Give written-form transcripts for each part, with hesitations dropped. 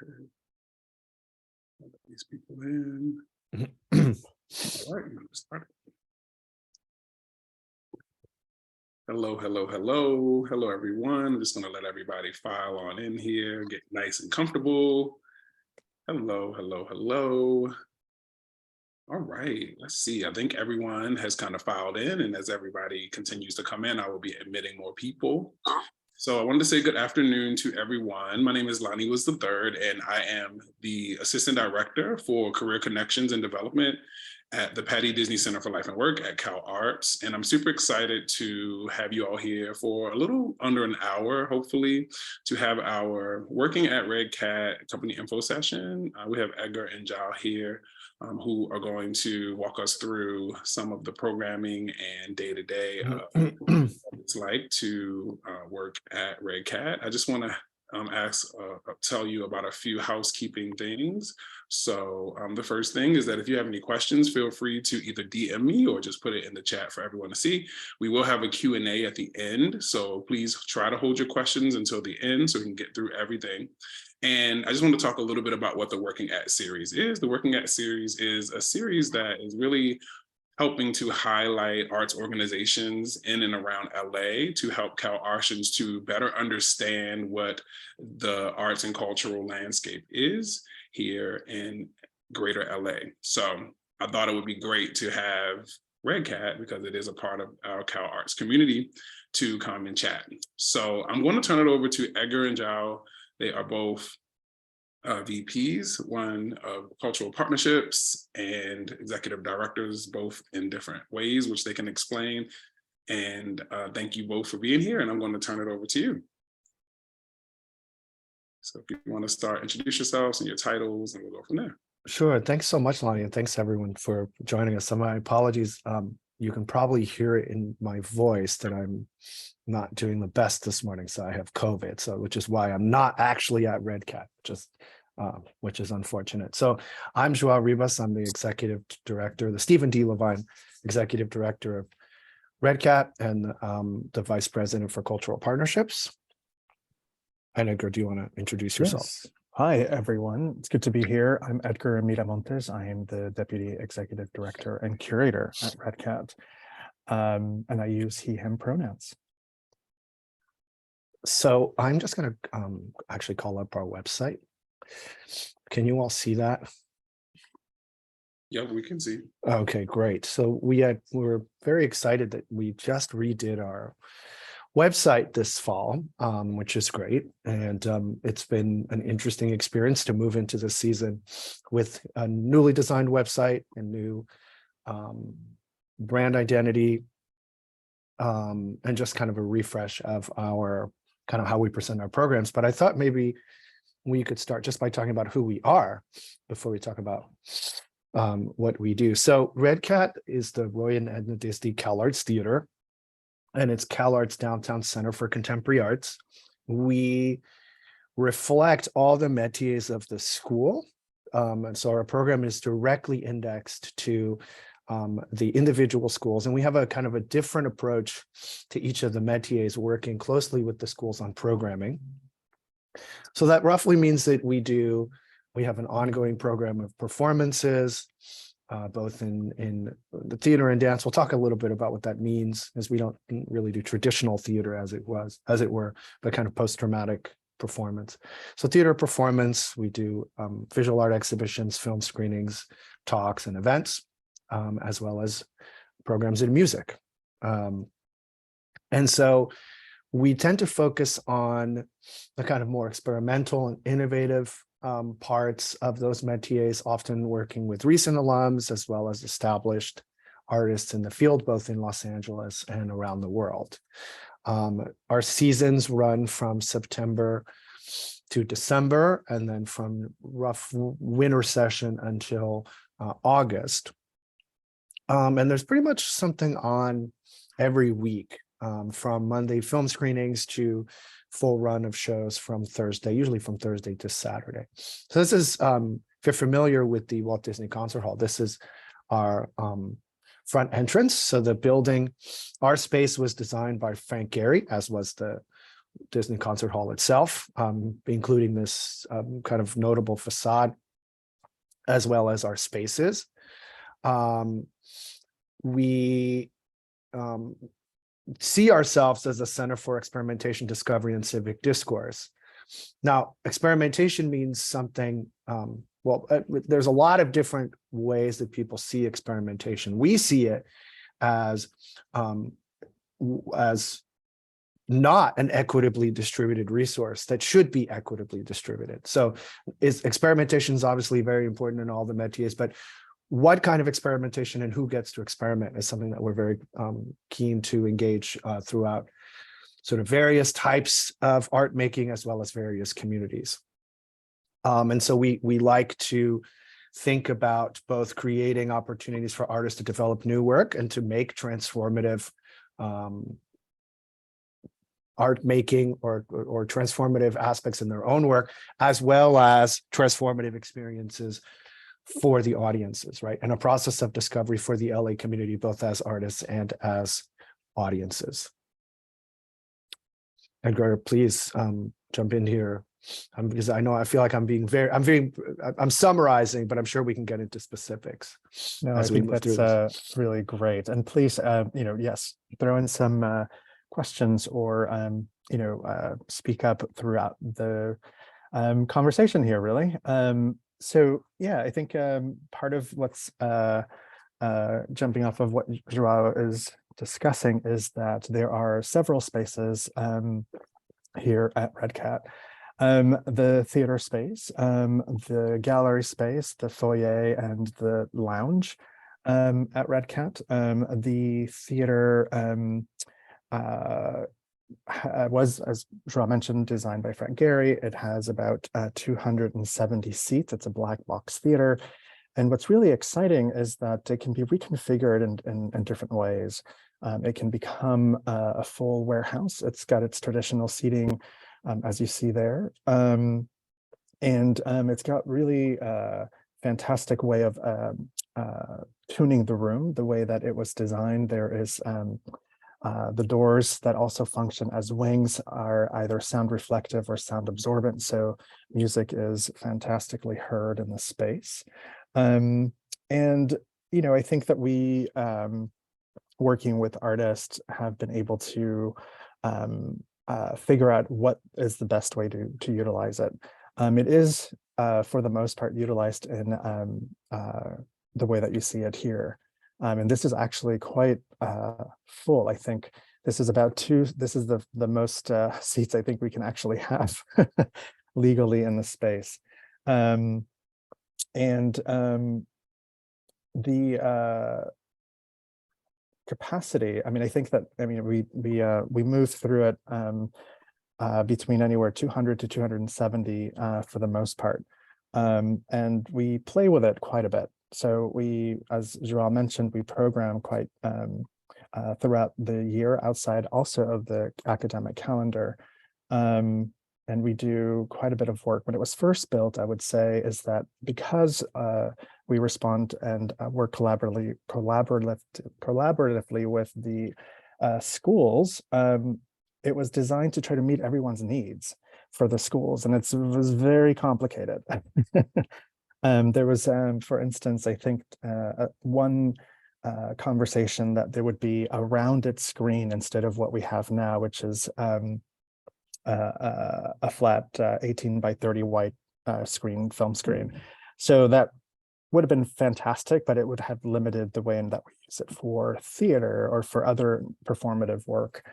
Okay. Let these people in. All right, start. Hello, hello, hello. Hello, everyone. I'm just going to let everybody file on in here, get nice and comfortable. Hello, hello, hello. All right, let's see. I think everyone has kind of filed in, and as everybody continues to come in, I will be admitting more people. So I wanted to say good afternoon to everyone. My name is Lonnie Was the Third, and I am the Assistant Director for Career Connections and Development at the Patty Disney Center for Life and Work at Cal Arts. And I'm super excited to have you all here for a little under an hour, hopefully, to have our Working at REDCAT company info session. We have Edgar and Jao here, who are going to walk us through some of the programming and day-to-day what it's like to work at REDCAT. I just want to tell you about a few housekeeping things. So the first thing is that if you have any questions, feel free to either DM me or just put it in the chat for everyone to see. We will have a Q&A at the end, so please try to hold your questions until the end so we can get through everything. And I just want to talk a little bit about what the Working At series is. The Working At series is a series that is really helping to highlight arts organizations in and around LA to help Cal Artians to better understand what the arts and cultural landscape is here in greater LA. So I thought it would be great to have REDCAT, because it is a part of our Cal Arts community, to come and chat. So I'm going to turn it over to Edgar and Jao. They are both VPs, one of cultural partnerships and executive directors, both in different ways, which they can explain. And thank you both for being here. And I'm going to turn it over to you. So if you want to start, introduce yourselves and your titles, and we'll go from there. Sure. Thanks so much, Lonnie. And thanks everyone for joining us. So my apologies. You can probably hear it in my voice that I'm not doing the best this morning. So I have COVID, so which is why I'm not actually at REDCAT, which is unfortunate. So I'm Joao Ribas. I'm the executive director, the Stephen D. Levine executive director of REDCAT, and the vice president for cultural partnerships. And Edgar, do you want to introduce yourself? Yes. Hi, everyone. It's good to be here. I'm Edgar Miramontes. I am the deputy executive director and curator at REDCAT, and I use he, him pronouns. So I'm just going to actually call up our website. Can you all see that? Yeah, we can see. Okay, great. So we're very excited that we just redid our website this fall, which is great. And it's been an interesting experience to move into the season with a newly designed website and new brand identity, and just kind of a refresh of our kind of how we present our programs. But I thought maybe we could start just by talking about who we are before we talk about what we do. So REDCAT is the Roy and Edna Disney Cal Arts Theater, and it's Cal Arts Downtown Center for Contemporary Arts. We reflect all the métiers of the school. And so our program is directly indexed to the individual schools. And we have a kind of a different approach to each of the métiers, working closely with the schools on programming. So that roughly means that we have an ongoing program of performances, both in the theater and dance. We'll talk a little bit about what that means, as we don't really do traditional theater as it were, but kind of post-traumatic performance. So theater performance, we do visual art exhibitions, film screenings, talks, and events, as well as programs in music. And so we tend to focus on the kind of more experimental and innovative parts of those métiers, often working with recent alums as well as established artists in the field, both in Los Angeles and around the world. Our seasons run from September to December, and then from rough winter session until August. And there's pretty much something on every week, from Monday film screenings to full run of shows from Thursday, usually from Thursday to Saturday. So this is, if you're familiar with the Walt Disney Concert Hall, this is our front entrance. So the building, our space was designed by Frank Gehry, as was the Disney Concert Hall itself, including this kind of notable facade, as well as our spaces. We see ourselves as a center for experimentation, discovery, and civic discourse. Now, experimentation means something, there's a lot of different ways that people see experimentation. We see it as not an equitably distributed resource that should be equitably distributed. So experimentation is obviously very important in all the métiers, but what kind of experimentation and who gets to experiment is something that we're very keen to engage throughout sort of various types of art making as well as various communities. And so we like to think about both creating opportunities for artists to develop new work and to make transformative art making or transformative aspects in their own work, as well as transformative experiences for the audiences, right? And a process of discovery for the LA community, both as artists and as audiences. Edgar, please jump in here, because I feel like I'm summarizing, but I'm sure we can get into specifics. No, I think that's really great. And please, yes, throw in some questions or speak up throughout the conversation here, really. So yeah, I think part of what's jumping off of what Joao is discussing is that there are several spaces here at REDCAT. The theater space, the gallery space, the foyer, and the lounge at REDCAT. The theater was, as Joao mentioned, designed by Frank Gehry. It has about 270 seats. It's a black box theater. And what's really exciting is that it can be reconfigured in different ways. It can become a full warehouse. It's got its traditional seating, as you see there. And it's got really fantastic way of tuning the room, the way that it was designed. There is the doors that also function as wings are either sound reflective or sound absorbent. So music is fantastically heard in the space. And, I think that we, working with artists, have been able to figure out what is the best way to utilize it. It is, for the most part, utilized in the way that you see it here. And this is actually quite full. I think this is this is the most seats I think we can actually have legally in the space. The capacity, I think that, we move through it between anywhere 200 to 270 for the most part. And we play with it quite a bit. So we, as Joao mentioned, we program quite throughout the year outside also of the academic calendar. And we do quite a bit of work. When it was first built, I would say, is that because we respond and work collaboratively with the schools, it was designed to try to meet everyone's needs for the schools, and it was very complicated. There was, for instance, I think one conversation that there would be a rounded screen instead of what we have now, which is a flat 18 by 30 white film screen. So that would have been fantastic, but it would have limited the way in that we use it for theater or for other performative work.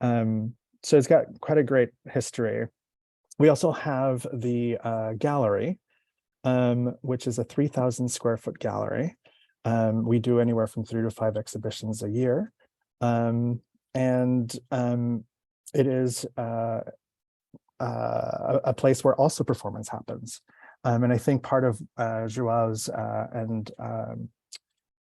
So it's got quite a great history. We also have the gallery, which is a 3,000 square foot gallery. We do anywhere from 3 to 5 exhibitions a year. It is a place where also performance happens. And I think part of Joao's and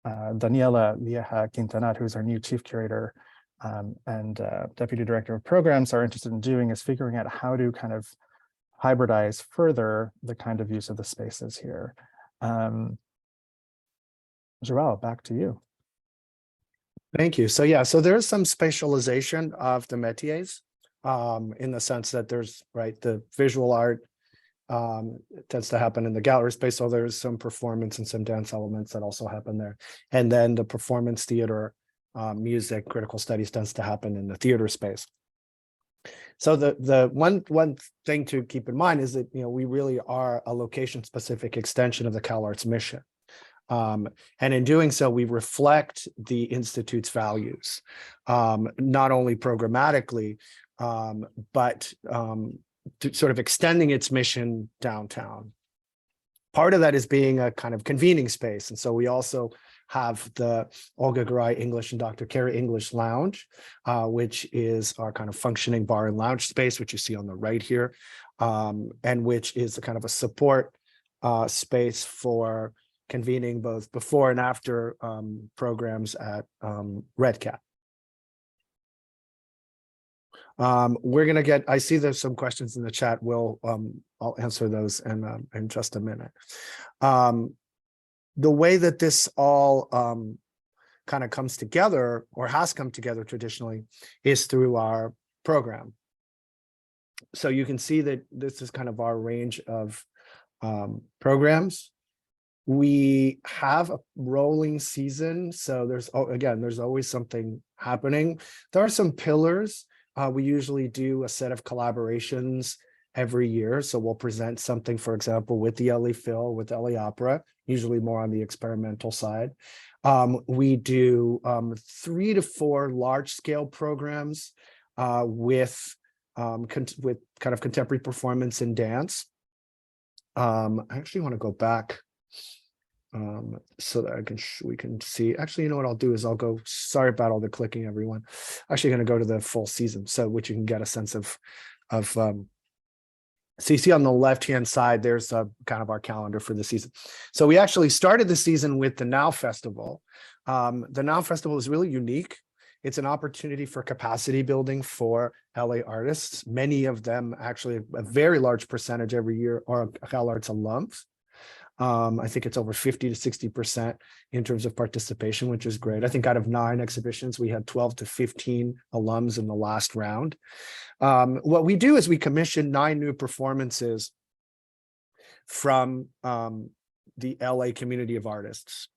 Daniela Lieja Quintanar, who's our new chief curator and deputy director of programs, are interested in doing is figuring out how to kind of hybridize further the kind of use of the spaces here. Joao, back to you. Thank you. So yeah, so there's some spatialization of the métiers. in the sense that there's, right, the visual art tends to happen in the gallery space, so there's some performance and some dance elements that also happen there. And then the performance theater, music, critical studies tends to happen in the theater space. So the one thing to keep in mind is that, you know, we really are a location-specific extension of the CalArts mission. And in doing so, we reflect the Institute's values, not only programmatically, but to sort of extending its mission downtown. Part of that is being a kind of convening space. And so we also have the Olga Garay English and Dr. Carey English Lounge, which is our kind of functioning bar and lounge space, which you see on the right here, and which is a kind of a support space for convening both before and after programs at REDCAT. We're gonna get, I see there's some questions in the chat. I'll answer those in just a minute. The way that this all kind of comes together, or has come together traditionally, is through our program. So you can see that this is kind of our range of programs. We have a rolling season, so there's always something happening. There are some pillars. We usually do a set of collaborations every year. So we'll present something, for example, with the LA Phil, with LA Opera, usually more on the experimental side. We do 3 to 4 large scale programs with kind of contemporary performance and dance. I actually want to go back so that we can see. Actually, you know what I'll do is I'll go, sorry about all the clicking, everyone. Actually going to go to the full season, so which you can get a sense of so you see on the left-hand side, there's kind of our calendar for the season. So we actually started the season with the Now Festival. The Now Festival is really unique. It's an opportunity for capacity building for LA artists. Many of them, actually a very large percentage every year, are CalArts alums. I think it's over 50 to 60% in terms of participation, which is great. I think out of 9 exhibitions, we had 12 to 15 alums in the last round. What we do is we commission 9 new performances from the LA community of artists.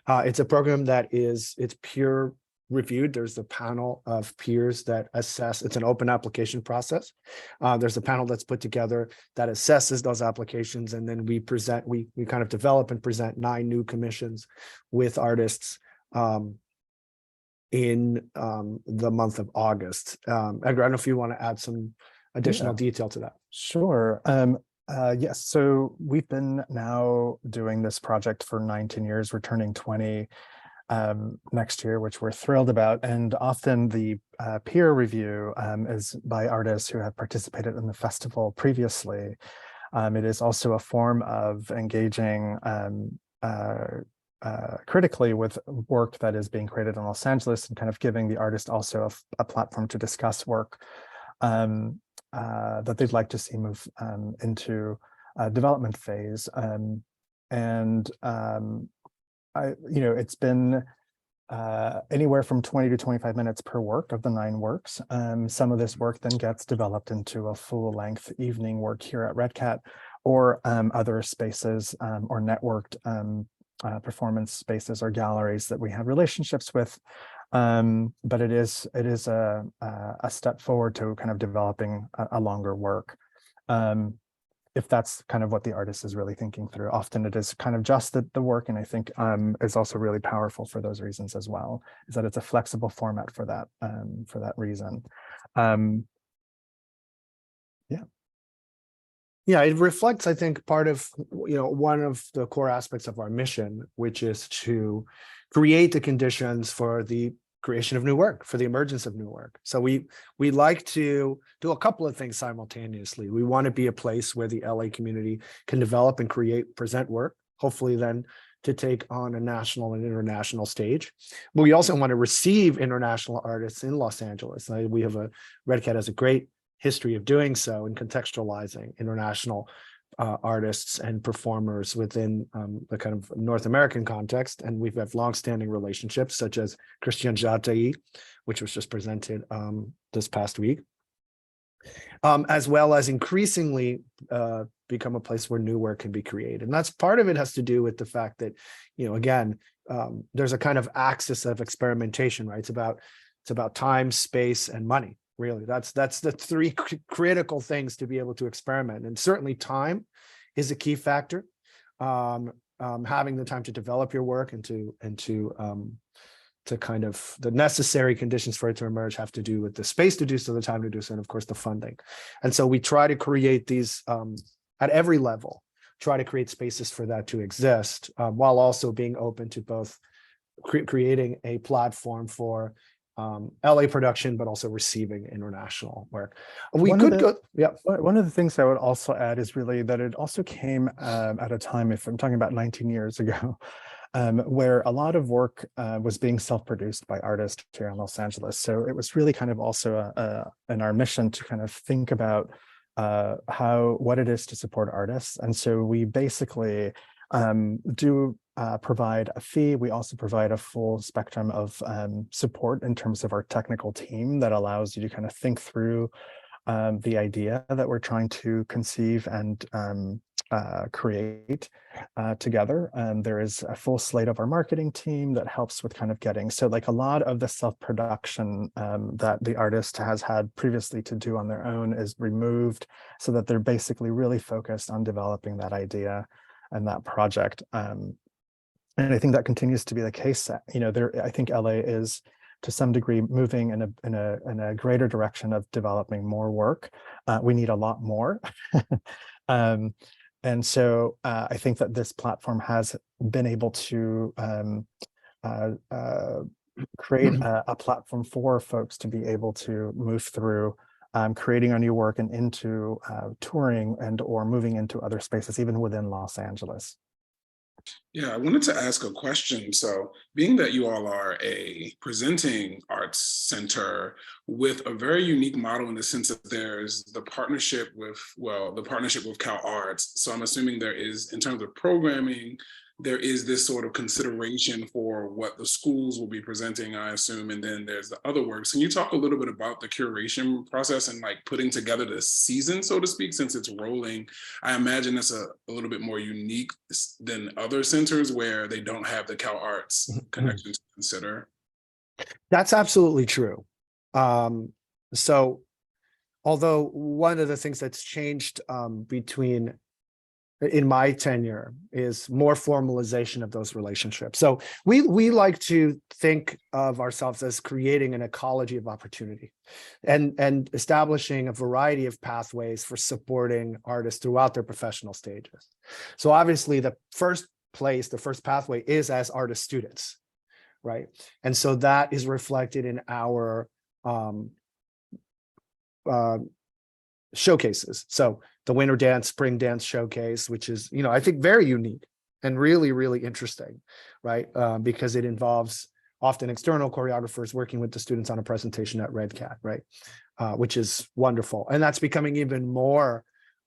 It's a program that it's peer reviewed. There's a panel of peers that assess. It's an open application process. There's a panel that's put together that assesses those applications, and then we kind of develop and present 9 new commissions with artists in the month of August. Edgar, I don't know if you want to add some additional detail to that. Sure. Yes, so we've been now doing this project for 19 years. We're turning 20 next year, which we're thrilled about. And often the peer review is by artists who have participated in the festival previously. It is also a form of engaging critically with work that is being created in Los Angeles, and kind of giving the artist also a platform to discuss work that they'd like to see move into a development phase. It's been anywhere from 20 to 25 minutes per work of the 9 works. Some of this work then gets developed into a full-length evening work here at REDCAT, or other spaces or networked performance spaces or galleries that we have relationships with. But it is a step forward to kind of developing a longer work. If that's kind of what the artist is really thinking through. Often it is kind of just the work, and I think is also really powerful for those reasons as well, is that it's a flexible format for that reason. Yeah, it reflects, I think, part of, one of the core aspects of our mission, which is to create the conditions for the creation of new work, for the emergence of new work. So we like to do a couple of things simultaneously. We want to be a place where the LA community can develop and present work, hopefully then to take on a national and international stage. But we also want to receive international artists in Los Angeles. REDCAT has a great history of doing so and contextualizing international artists and performers within the kind of North American context. And we've had longstanding relationships such as Christian Jataï, which was just presented this past week. as well as increasingly become a place where new work can be created. And that's part of it has to do with the fact that, again, there's a kind of axis of experimentation, right? It's about time, space, and money. Really, that's the three critical things to be able to experiment. And certainly time is a key factor. Having the time to develop your work and to kind of the necessary conditions for it to emerge have to do with the space to do so, the time to do so, and of course the funding. And so we try to create these at every level, try to create spaces for that to exist, while also being open to both creating a platform for LA production, but also receiving international work. We could go, yeah. One of the things I would also add is really that it also came at a time, if I'm talking about 19 years ago, where a lot of work was being self-produced by artists here in Los Angeles. So it was really kind of also in our mission to kind of think about what it is to support artists. And so we basically do provide a fee. We also provide a full spectrum of support in terms of our technical team that allows you to kind of think through the idea that we're trying to conceive and create together. There is a full slate of our marketing team that helps with kind of getting, so like a lot of the self-production that the artist has had previously to do on their own is removed, so that they're basically really focused on developing that idea and that project. And I think that continues to be the case. I think LA is to some degree moving in a greater direction of developing more work. We need a lot more. And so I think that this platform has been able to create a platform for folks to be able to move through creating our new work and into touring and or moving into other spaces, even within Los Angeles. Yeah, I wanted to ask a question. So being that you all are a presenting arts center with a very unique model in the sense that there's the partnership with Cal Arts. So I'm assuming there is, in terms of programming, there is this sort of consideration for what the schools will be presenting, I assume, and then there's the other works. Can you talk a little bit about the curation process and like putting together the season, so to speak, since it's rolling? I imagine it's a little bit more unique than other centers where they don't have the Cal Arts connection to consider. That's absolutely true. So although one of the things that's changed in my tenure is more formalization of those relationships. So we like to think of ourselves as creating an ecology of opportunity and establishing a variety of pathways for supporting artists throughout their professional stages. So obviously the first pathway is as artist students, right? And so that is reflected in our showcases. So the Winter Dance, Spring Dance Showcase, which is, I think very unique and really, really interesting, right? Because it involves often external choreographers working with the students on a presentation at REDCAT, right? Which is wonderful. And that's becoming even more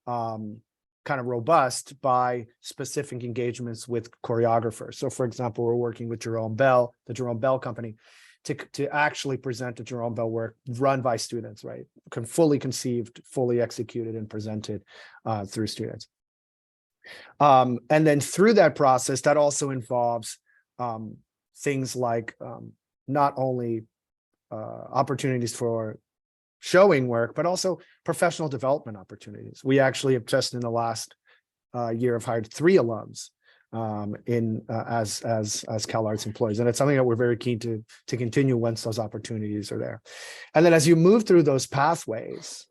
kind of robust by specific engagements with choreographers. So for example, we're working with Jerome Bell, the Jerome Bell Company, to actually present a Jerome Bell work run by students, right? Fully conceived, fully executed, and presented through students. And then through that process, that also involves things like not only opportunities for showing work, but also professional development opportunities. We actually have just in the last year have hired 3 alums as Cal Arts employees. And it's something that we're very keen to continue once those opportunities are there. And then as you move through those pathways,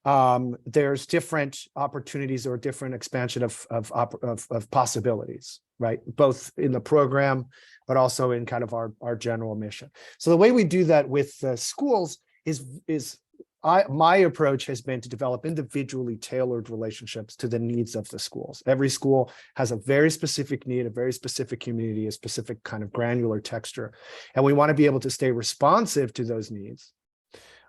there's different opportunities or different expansion of possibilities, right? Both in the program, but also in kind of our general mission. So the way we do that with the schools is my approach has been to develop individually tailored relationships to the needs of the schools. Every school has a very specific need, a very specific community, a specific kind of granular texture. And we want to be able to stay responsive to those needs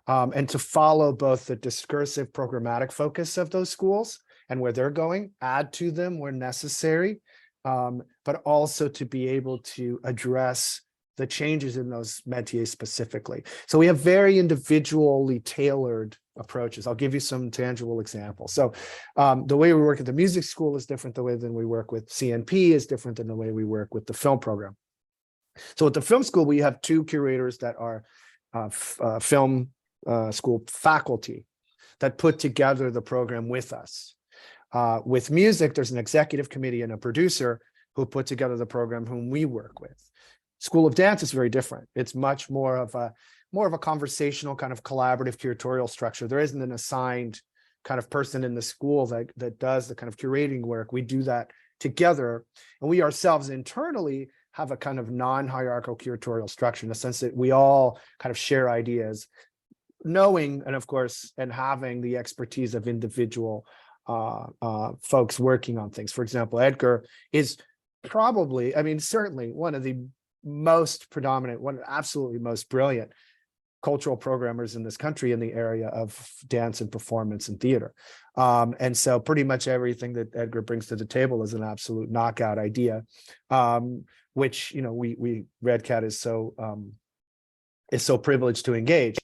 and to follow both the discursive programmatic focus of those schools and where they're going, add to them where necessary, but also to be able to address the changes in those métiers specifically. So we have very individually tailored approaches. I'll give you some tangible examples. So the way we work at the music school is different. The way that we work with CNP is different than the way we work with the film program. So at the film school, we have two curators that are film school faculty that put together the program with us. With music, there's an executive committee and a producer who put together the program whom we work with. School of Dance is very different. It's much more of a conversational kind of collaborative curatorial structure. There isn't an assigned kind of person in the school that does the kind of curating work. We do that together, and we ourselves internally have a kind of non-hierarchical curatorial structure in the sense that we all kind of share ideas, knowing and of course and having the expertise of individual folks working on things. For example, Edgar is probably, I mean, certainly one of the most predominant, one of the absolutely most brilliant cultural programmers in this country in the area of dance and performance and theater. And so pretty much everything that Edgar brings to the table is an absolute knockout idea, which, you know, we REDCAT is so privileged to engage.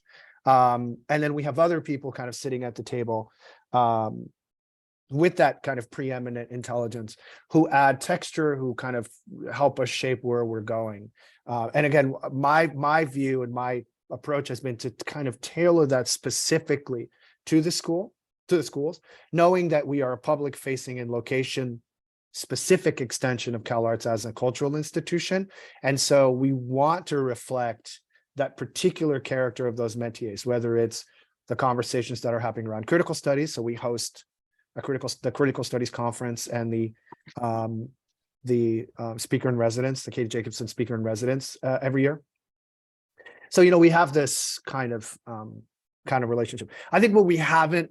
And then we have other people kind of sitting at the table with that kind of preeminent intelligence who add texture, who kind of help us shape where we're going. And again, my view and my approach has been to kind of tailor that specifically to the schools, knowing that we are a public facing and location specific extension of CalArts as a cultural institution. And so we want to reflect that particular character of those métiers, whether it's the conversations that are happening around critical studies. So we host the critical studies conference and the speaker in residence, the Katie Jacobson speaker in residence every year. So, you know, we have this kind of relationship. I think what we haven't,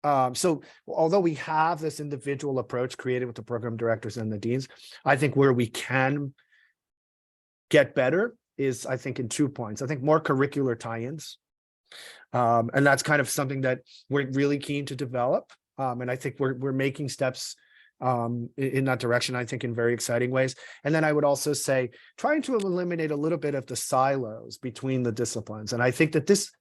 so although we have this individual approach created with the program directors and the deans, I think where we can get better is, I think, in 2 points. I think more curricular tie-ins. And that's kind of something that we're really keen to develop. And I think we're making steps in that direction, I think, in very exciting ways. And then I would also say trying to eliminate a little bit of the silos between the disciplines. And I think that this,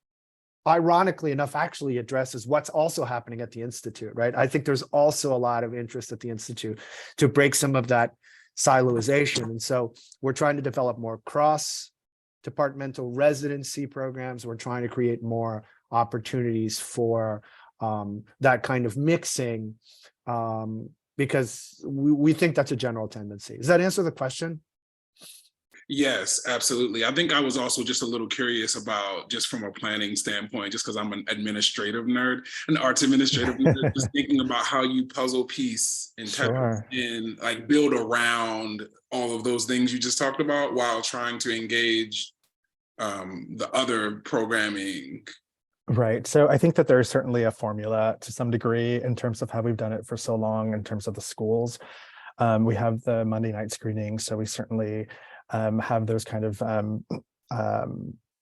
ironically enough, actually addresses what's also happening at the Institute, right? I think there's also a lot of interest at the Institute to break some of that siloization. And so we're trying to develop more cross-departmental residency programs. We're trying to create more opportunities for that kind of mixing, because we think that's a general tendency. Does that answer the question? Yes, absolutely. I think I was also just a little curious about, just from a planning standpoint, just because I'm an administrative nerd, an arts administrative nerd, just thinking about how you puzzle piece and Sure. and like build around all of those things you just talked about while trying to engage the other programming. Right. So I think that there's certainly a formula to some degree in terms of how we've done it for so long in terms of the schools. We have the Monday night screening, so we certainly have those kind of,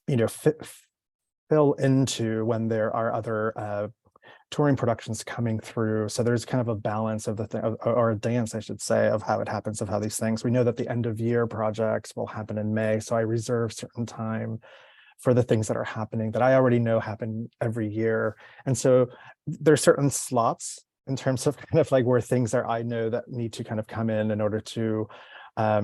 you know, fill into when there are other touring productions coming through. So there's kind of a balance of the thing, or a dance, I should say, of how it happens, of how these things. We know that the end of year projects will happen in May, so I reserve certain time for the things that are happening that I already know happen every year. And so there's certain slots in terms of kind of like where things are, I know, that need to kind of come in order to, I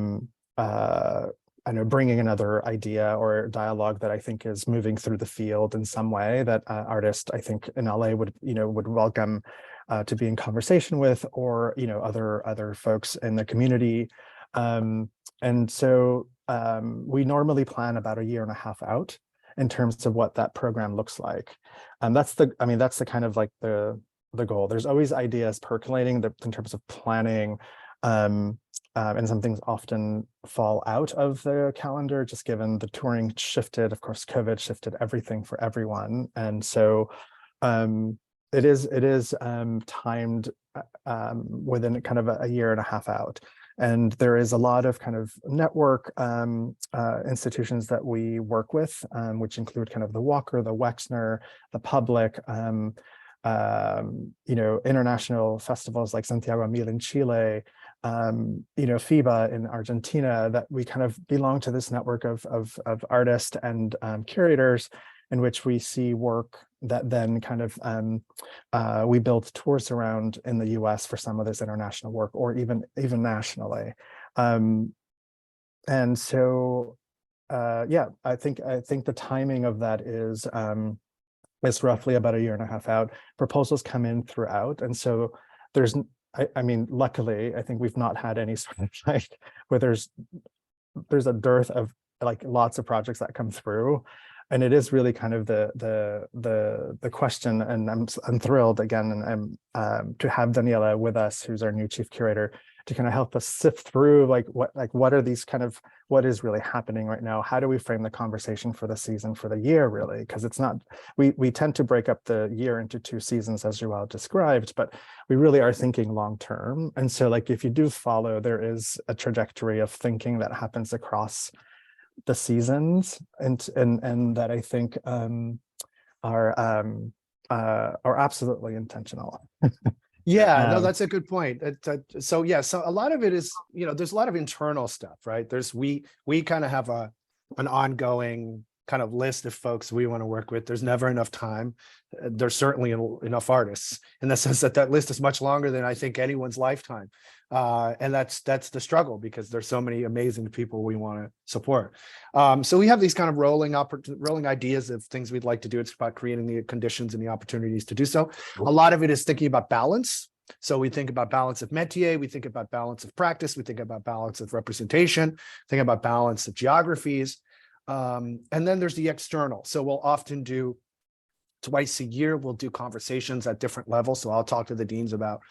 know, bringing another idea or dialogue that I think is moving through the field in some way that artists, I think, in LA would, you know, would welcome to be in conversation with, or, you know, other folks in the community. And so we normally plan about 1.5 years out in terms of what that program looks like. And that's the kind of like the goal. There's always ideas percolating in terms of planning, and some things often fall out of the calendar, just given the touring shifted. Of course, COVID shifted everything for everyone. And so it is timed within kind of 1.5 years out. And there is a lot of kind of network institutions that we work with, which include kind of the Walker, the Wexner, the Public, you know, international festivals like Santiago Mil in Chile, you know, FIBA in Argentina, that we kind of belong to this network of artists and curators in which we see work that then kind of we build tours around in the US for some of this international work, or even nationally. And so yeah, I think the timing of that is roughly about a year and a half out. Proposals come in throughout, and so there's I mean, luckily, I think we've not had any sort of like where there's a dearth of like lots of projects that come through, and it is really kind of the question. And I'm thrilled again, and to have Daniela with us, who's our new chief curator, to kind of help us sift through what are these kind of, what is really happening right now? How do we frame the conversation for the season, for the year, really? Because it's not, we tend to break up the year into 2 seasons, as Joelle described, but we really are thinking long term. And so like, if you do follow, there is a trajectory of thinking that happens across the seasons, and that I think are absolutely intentional. Yeah, no, that's a good point. So yeah, so a lot of it is, there's a lot of internal stuff, right? We kind of have an ongoing kind of list of folks we want to work with. There's never enough time. There's certainly enough artists in the sense that list is much longer than I think anyone's lifetime. And that's the struggle, because there's so many amazing people we want to support. So we have these kind of rolling ideas of things we'd like to do. It's about creating the conditions and the opportunities to do so. A lot of it is thinking about balance. So we think about balance of métier, we think about balance of practice, we think about balance of representation, think about balance of geographies. And then there's the external. So we'll often do twice a year, we'll do conversations at different levels. So I'll talk to the deans about,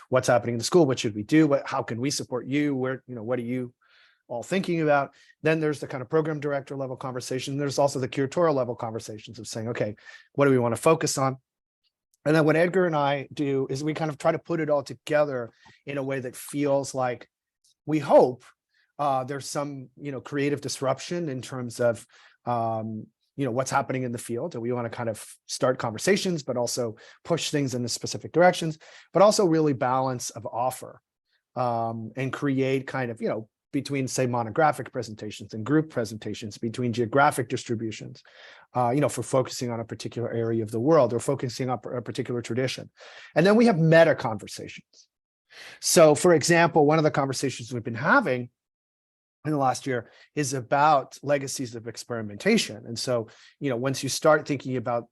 what's happening in the school, what should we do, how can we support you, where, what are you all thinking about? Then there's the kind of program director level conversation. There's also the curatorial level conversations of saying, okay, what do we want to focus on? And then what Edgar and I do is we kind of try to put it all together in a way that feels like, we hope there's some, creative disruption in terms of, what's happening in the field. And we want to kind of start conversations, but also push things in the specific directions, but also really balance of offer, and create kind of, between, say, monographic presentations and group presentations, between geographic distributions, for focusing on a particular area of the world or focusing on a particular tradition. And then we have meta conversations. So for example, one of the conversations we've been having in the last year is about legacies of experimentation. And so, once you start thinking about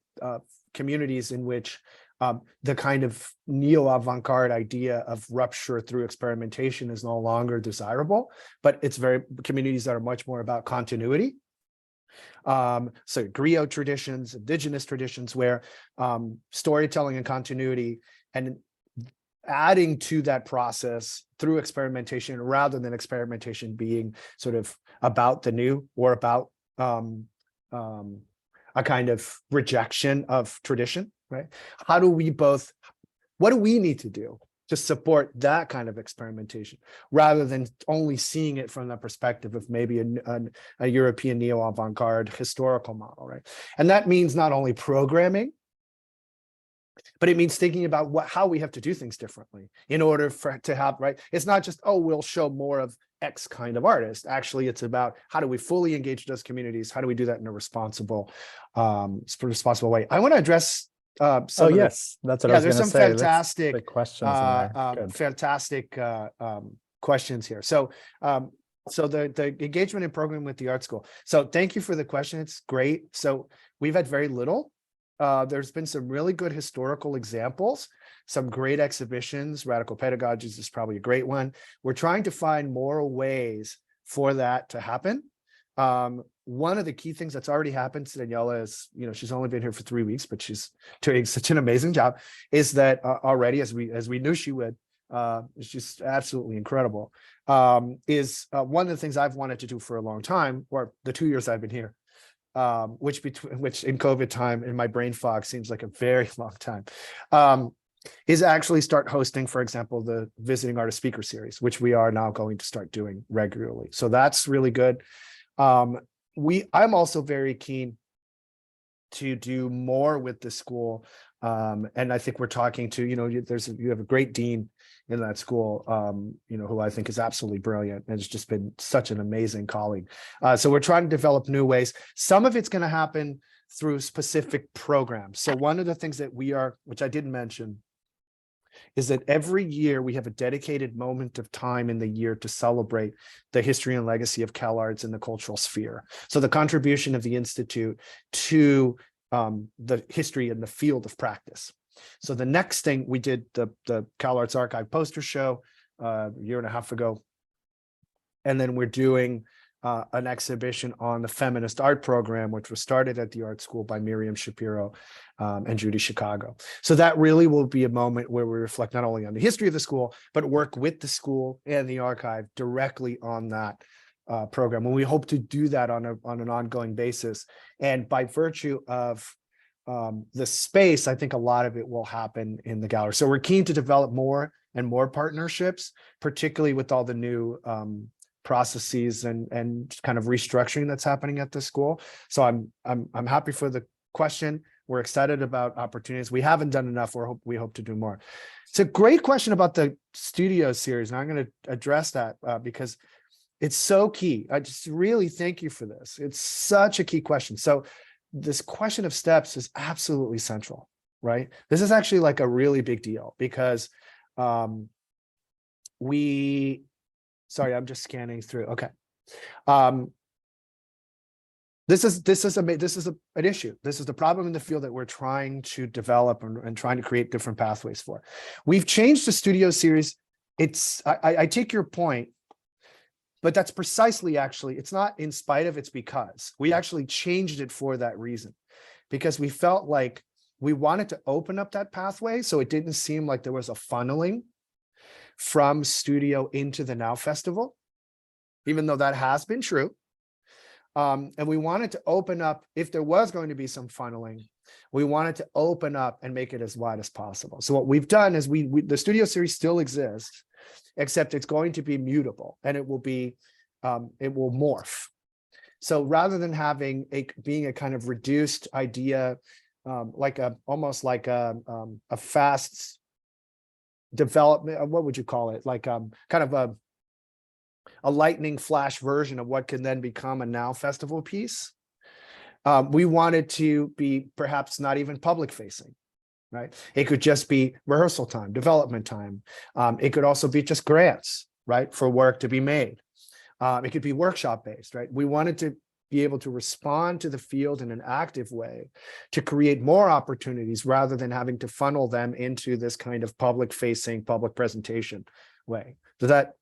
communities in which the kind of neo-avant-garde idea of rupture through experimentation is no longer desirable, but it's communities that are much more about continuity. So griot traditions, indigenous traditions, where storytelling and continuity and adding to that process through experimentation, rather than experimentation being sort of about the new or about a kind of rejection of tradition, right? What do we need to do to support that kind of experimentation, rather than only seeing it from the perspective of maybe a European neo-avant-garde historical model, right? And that means not only programming, but it means thinking about how we have to do things differently in order to have, right? It's not just, oh, we'll show more of X kind of artist. Actually, it's about how do we fully engage those communities? How do we do that in a responsible way? I want to address yes, that's what I was going to say. There's some fantastic the questions in there. Fantastic questions here. So the engagement and program with the art school. So thank you for the question. It's great. So we've had very little. There's been some really good historical examples, some great exhibitions. Radical Pedagogies is probably a great one. We're trying to find more ways for that to happen. One of the key things that's already happened, Daniela is, she's only been here for 3 weeks, but she's doing such an amazing job, is that already, as we knew she would, it's just absolutely incredible, is one of the things I've wanted to do for a long time, or the 2 years I've been here, which in COVID time, in my brain fog, seems like a very long time, is actually start hosting, for example, the Visiting Artist Speaker Series, which we are now going to start doing regularly. So that's really good. I'm also very keen to do more with the school. And I think we're talking to, you have a great dean in that school, who I think is absolutely brilliant and has just been such an amazing colleague. So we're trying to develop new ways. Some of it's going to happen through specific programs. So one of the things that we are, which I didn't mention, is that every year we have a dedicated moment of time in the year to celebrate the history and legacy of CalArts in the cultural sphere. So the contribution of the Institute to the history in the field of practice. So the next thing we did, the CalArts Archive poster show a year and a half ago. And then we're doing an exhibition on the feminist art program, which was started at the art school by Miriam Shapiro and Judy Chicago. So that really will be a moment where we reflect not only on the history of the school, but work with the school and the archive directly on that program. And we hope to do that on an ongoing basis. And by virtue of the space, I think a lot of it will happen in the gallery. So we're keen to develop more and more partnerships, particularly with all the new processes and kind of restructuring that's happening at the school. So I'm happy for the question. We're excited about opportunities. We haven't done enough. We hope to do more. It's a great question about the studio series, and I'm going to address that because it's so key. I just really thank you for this. It's such a key question. So this question of steps is absolutely central, right? This is actually like a really big deal because sorry, I'm just scanning through. Okay. This is an issue. This is the problem in the field that we're trying to develop and trying to create different pathways for. We've changed the studio series. I take your point, but that's precisely actually, it's not in spite of, it's because we actually changed it for that reason, because we felt like we wanted to open up that pathway so it didn't seem like there was a funneling from studio into the Now Festival, even though that has been true. And we wanted to open up, if there was going to be some funneling, we wanted to open up and make it as wide as possible. So what we've done is the studio series still exists, except it's going to be mutable and it will morph. So rather than having being a kind of reduced idea, almost like a fast development, what would you call it? Like kind of a lightning flash version of what can then become a Now Festival piece. We wanted to be perhaps not even public facing, right? It could just be rehearsal time, development time. It could also be just grants, right? For work to be made. It could be workshop based, right? We wanted to be able to respond to the field in an active way to create more opportunities rather than having to funnel them into this kind of public facing, public presentation way. Does that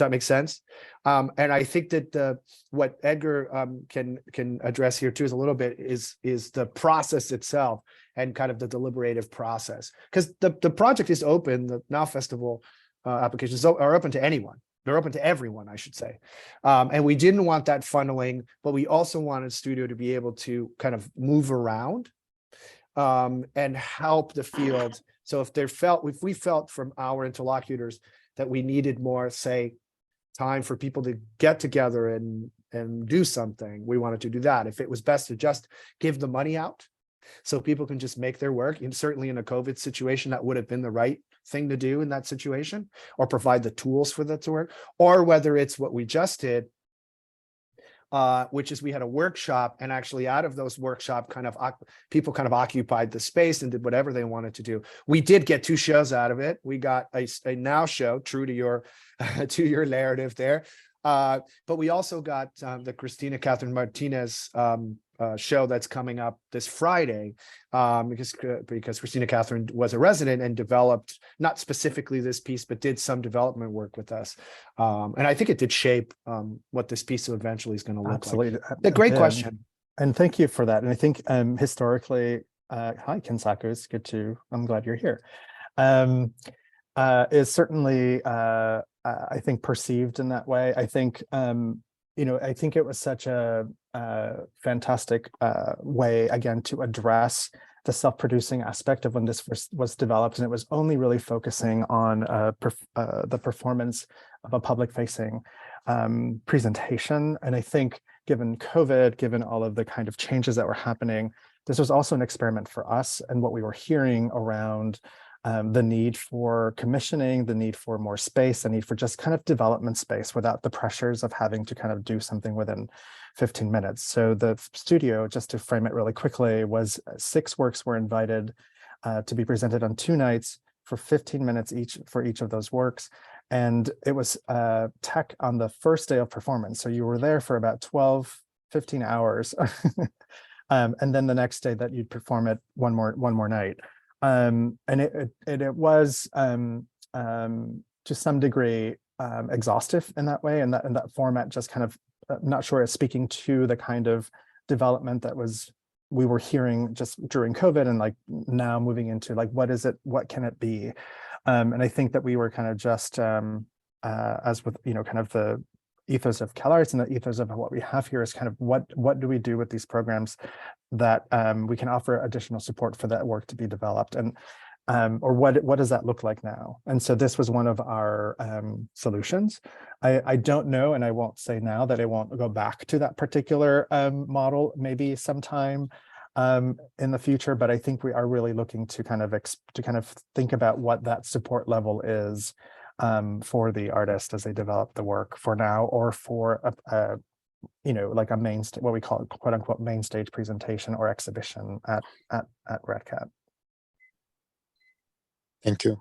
make sense? And I think that what Edgar can address here too is a little bit is the process itself and kind of the deliberative process, because the project is open. The Now Festival applications are open to anyone. They're open to everyone, I should say. And we didn't want that funneling, but we also wanted studio to be able to kind of move around and help the field. So if we felt from our interlocutors that we needed more, say, time for people to get together and do something, we wanted to do that. If it was best to just give the money out so people can just make their work, and certainly in a COVID situation, that would have been the right thing to do in that situation, or provide the tools for that to work, or whether it's what we just did, which is we had a workshop, and actually out of those workshop people kind of occupied the space and did whatever they wanted to do. We did get 2 shows out of it. We got a Now show, true to your to your narrative there, but we also got the Christina Catherine Martinez show that's coming up this Friday, because Christina Catherine was a resident and developed not specifically this piece, but did some development work with us. And I think it did shape what this piece eventually is going to look Absolutely. like. A great question. And thank you for that. And I think historically, hi, Kensaku, I'm glad you're here. Is certainly, I think, perceived in that way. I think, I think it was such a fantastic way, again, to address the self-producing aspect of when this was developed, and it was only really focusing on the performance of a public-facing presentation. And I think, given COVID, given all of the kind of changes that were happening, this was also an experiment for us, and what we were hearing around the need for commissioning, the need for more space, the need for just kind of development space without the pressures of having to kind of do something within 15 minutes. So the studio, just to frame it really quickly, was 6 works were invited to be presented on 2 nights for 15 minutes each for each of those works. And it was tech on the first day of performance. So you were there for about 12, 15 hours. And then the next day that you'd perform it one more night. And it was to some degree exhaustive in that way, and that format just kind of, I'm not sure it's speaking to the kind of development that we were hearing just during COVID, and like now moving into like, what is it, what can it be? And I think that we were kind of just as with, you know, kind of the ethos of CalArts and the ethos of what we have here is kind of what do we do with these programs that we can offer additional support for that work to be developed, and or what does that look like now? And so this was one of our solutions. I don't know, and I won't say now that I won't go back to that particular model maybe sometime in the future, but I think we are really looking to kind of think about what that support level is for the artist as they develop the work for now, or for a you know, like a main, what we call quote unquote main stage presentation or exhibition at REDCAT. Thank you.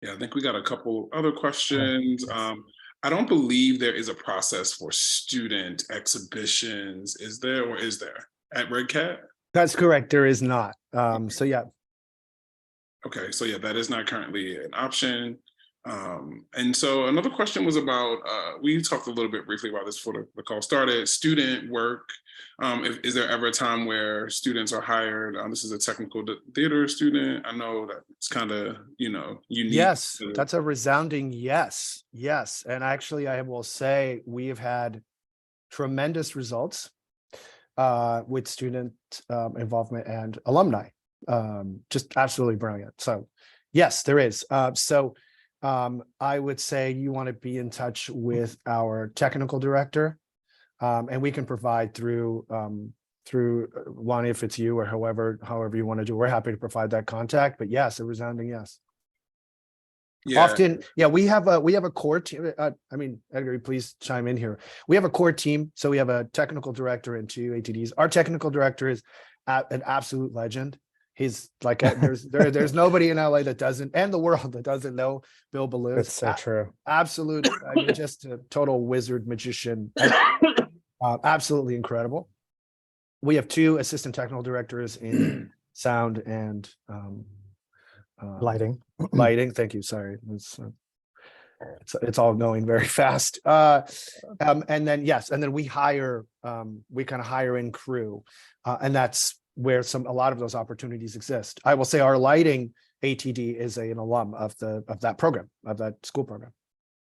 Yeah, I think we got a couple other questions. Yes. I don't believe there is a process for student exhibitions. Is there, or is there at REDCAT? That's correct. There is not. So yeah. Okay, so yeah, that is not currently an option. And so another question was about, we talked a little bit briefly about this before the call started, student work. Is there ever a time where students are hired? This is a technical theater student. I know that it's kind of, you know, unique. Yes, that's a resounding yes. Yes. And actually, I will say we have had tremendous results with student involvement and alumni. Just absolutely brilliant. So yes, there is. I would say you want to be in touch with our technical director, and we can provide through Lonnie, if it's you or however you want to do. We're happy to provide that contact. But yes, a resounding yes. Yeah. Often, yeah, we have a core team. I mean, Edgar, please chime in here. We have a core team, so we have a technical director and 2 ATDs. Our technical director is an absolute legend. He's like, there's nobody in LA that doesn't, and the world that doesn't know Bill Ballou. It's so true. Absolute, I mean, just a total wizard magician. Absolutely incredible. We have 2 assistant technical directors in sound and Lighting. Lighting. Thank you. Sorry. It's all going very fast. And then, yes, and then we hire, we kind of hire in crew, and that's where a lot of those opportunities exist. I will say our lighting ATD is an alum of that program, of that school program.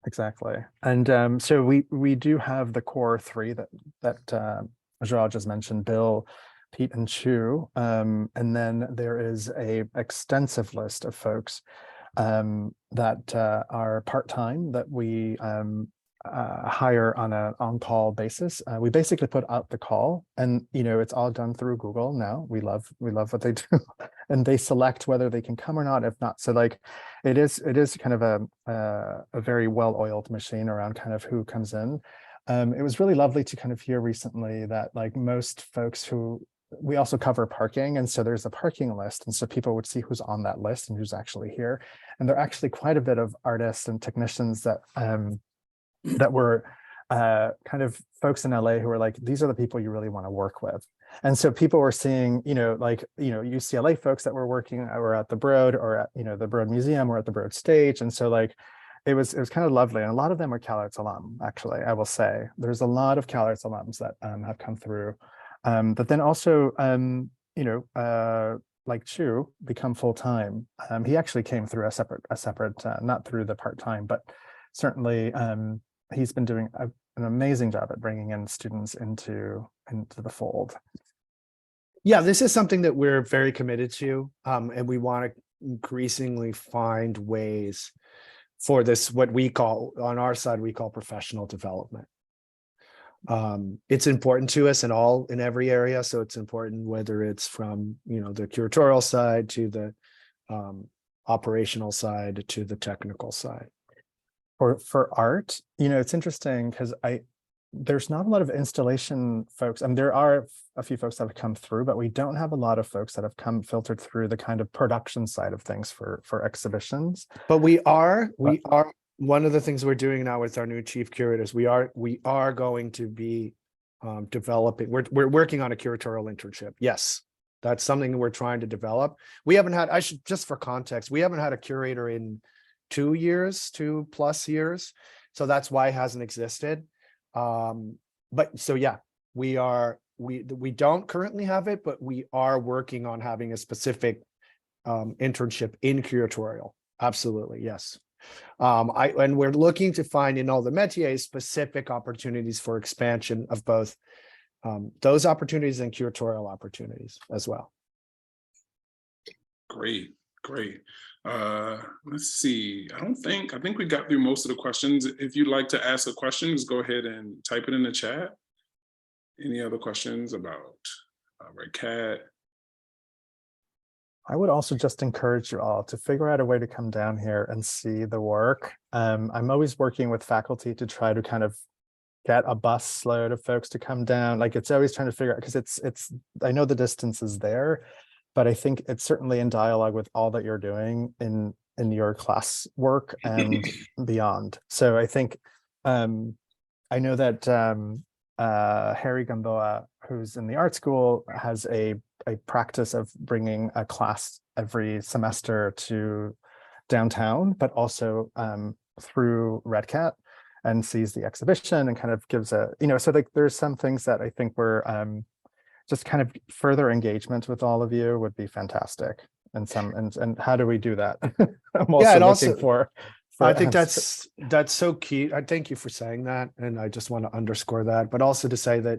Exactly. And so we do have the core 3 that Joao just mentioned, Bill, Pete, and Chu. And then there is a extensive list of folks that are part-time that we hire on an on-call basis. We basically put out the call, and you know, it's all done through Google now. We love what they do, and they select whether they can come or not. If not, so like it is kind of a very well-oiled machine around kind of who comes in. It was really lovely to kind of hear recently that like most folks who, we also cover parking, and so there's a parking list, and so people would see who's on that list and who's actually here. And there are actually quite a bit of artists and technicians that that were kind of folks in LA who were like, these are the people you really want to work with. And so people were seeing, you know, like, you know, UCLA folks that were working or at the Broad or at, you know, the Broad Museum or at the Broad Stage. And so like, it was kind of lovely. And a lot of them are CalArts alum, actually, I will say. There's a lot of CalArts alums that have come through. But then also, you know, like Chu, become full-time. He actually came through a separate, not through the part-time, but certainly he's been doing an amazing job at bringing in students into the fold. Yeah, this is something that we're very committed to, and we want to increasingly find ways for this, what we call, on our side, we call professional development. It's important to us in every area. So it's important whether it's from, you know, the curatorial side to the operational side to the technical side. For art, it's interesting because there's not a lot of installation folks. I mean, there are a few folks that have come through, but we don't have a lot of folks that have come filtered through the kind of production side of things for exhibitions. But we are one of the things we're doing now with our new chief curators. We are going to be developing. We're working on a curatorial internship. Yes, that's something we're trying to develop. We haven't had. Just for context, we haven't had a curator in 2+ years. So that's why it hasn't existed. But so yeah, we don't currently have it, but we are working on having a specific internship in curatorial. Absolutely, yes. And we're looking to find in all the métiers specific opportunities for expansion of both those opportunities and curatorial opportunities as well. Great. Let's see. I think we got through most of the questions. If you'd like to ask a question, just go ahead and type it in the chat. Any other questions about REDCAT? I would also just encourage you all to figure out a way to come down here and see the work. I'm always working with faculty to try to kind of get a bus load of folks to come down. Like, it's always trying to figure out, because I know the distance is there, but I think it's certainly in dialogue with all that you're doing in your class work and beyond. So I think I know that Harry Gamboa, who's in the art school, has a practice of bringing a class every semester to downtown, but also through REDCAT, and sees the exhibition and kind of gives so like there's some things that I think we're just kind of further engagement with all of you would be fantastic. And how do we do that? I'm also looking for I think that's so key. I thank you for saying that. And I just want to underscore that, but also to say that,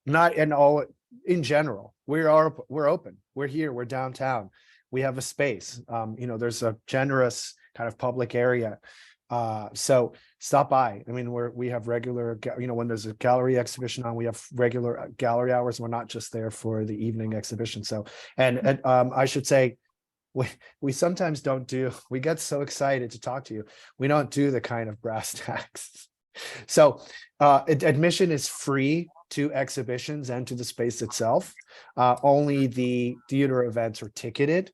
not in all, in general, we're open. We're here, we're downtown. We have a space. There's a generous kind of public area. So stop by. I mean, we have regular, when there's a gallery exhibition on, we have regular gallery hours. We're not just there for the evening exhibition. So, and I should say, we sometimes we get so excited to talk to you. We don't do the kind of brass tacks. So admission is free to exhibitions and to the space itself. Only the theater events are ticketed.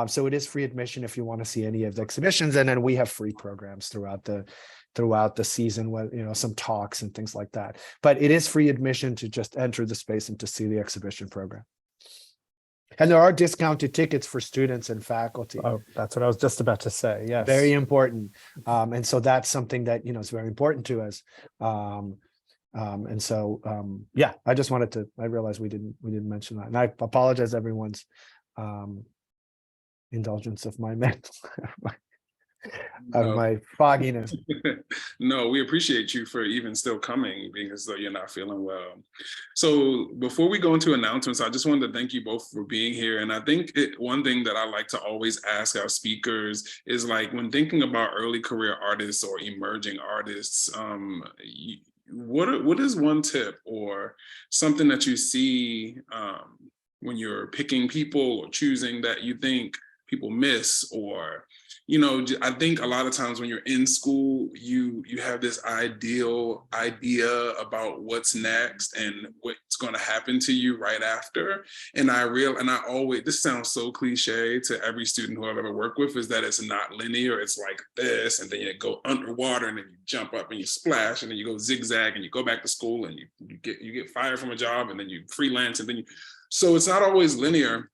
So it is free admission if you want to see any of the exhibitions. And then we have free programs throughout the season with, some talks and things like that. But it is free admission to just enter the space and to see the exhibition program. And there are discounted tickets for students and faculty. Oh, that's what I was just about to say. Yes. Very important. And so that's something that, is very important to us. And so, yeah, I just wanted to, I realized we didn't mention that. And I apologize everyone's indulgence of my mental, of my fogginess. No, we appreciate you for even still coming, being as though you're not feeling well. So before we go into announcements, I just wanted to thank you both for being here. And I think one thing that I like to always ask our speakers is, like, when thinking about early career artists or emerging artists, what is one tip or something that you see when you're picking people or choosing that you think people miss? Or, I think a lot of times when you're in school, you have this ideal idea about what's next and what's going to happen to you right after. And this sounds so cliche to every student who I've ever worked with, is that it's not linear. It's like this, and then you go underwater, and then you jump up and you splash, and then you go zigzag, and you go back to school, and you get fired from a job, and then you freelance, and then so it's not always linear.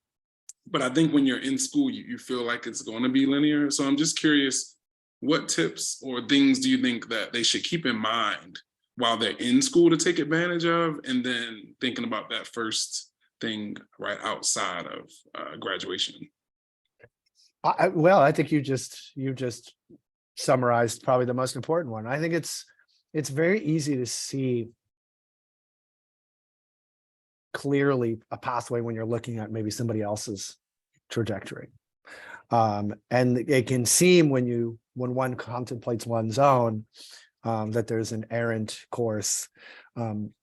But I think when you're in school, you feel like it's going to be linear. So I'm just curious, what tips or things do you think that they should keep in mind while they're in school to take advantage of, and then thinking about that first thing right outside of graduation? I think you just summarized probably the most important one. I think it's very easy to see clearly a pathway when you're looking at maybe somebody else's trajectory. And it can seem when one contemplates one's own, that there's an errant course